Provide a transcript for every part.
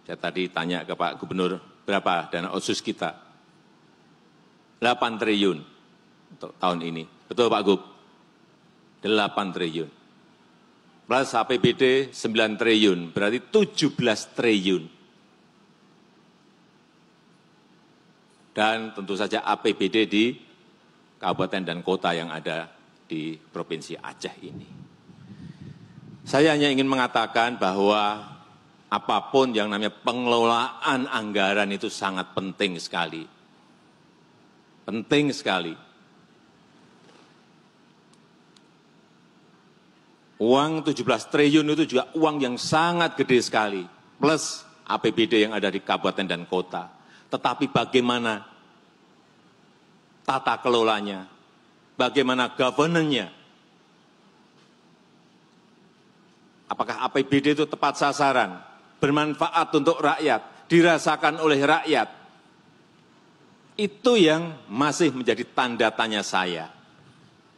Saya tadi tanya ke Pak Gubernur, berapa dana otsus kita? 8 triliun untuk tahun ini. Betul Pak Gub? 8 triliun. Plus APBD 9 triliun, berarti 17 triliun. Dan tentu saja APBD di kabupaten dan kota yang ada di Provinsi Aceh ini. Saya hanya ingin mengatakan bahwa apapun yang namanya pengelolaan anggaran itu sangat penting sekali. Penting sekali. Uang 17 triliun itu juga uang yang sangat gede sekali. Plus APBD yang ada di kabupaten dan kota. Tetapi bagaimana tata kelolanya, bagaimana governance-nya. Apakah APBD itu tepat sasaran, bermanfaat untuk rakyat, dirasakan oleh rakyat. Itu yang masih menjadi tanda tanya saya.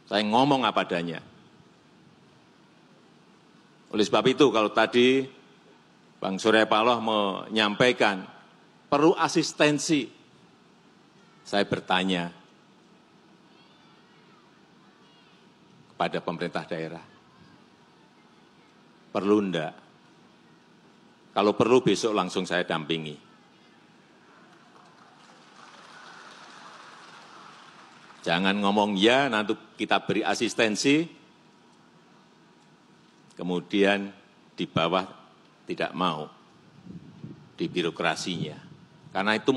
Saya ngomong apa adanya. Oleh sebab itu kalau tadi Bang Surya Paloh menyampaikan perlu asistensi, saya bertanya kepada pemerintah daerah, perlu enggak? Kalau perlu besok langsung saya dampingi. Jangan ngomong ya, nanti kita beri asistensi, kemudian di bawah tidak mau di birokrasinya. Karena itu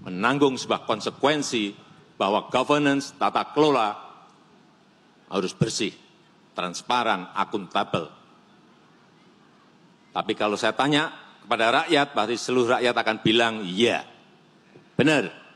menanggung sebuah konsekuensi bahwa governance, tata kelola harus bersih, transparan, akuntabel. Tapi kalau saya tanya kepada rakyat, pasti seluruh rakyat akan bilang, iya, benar.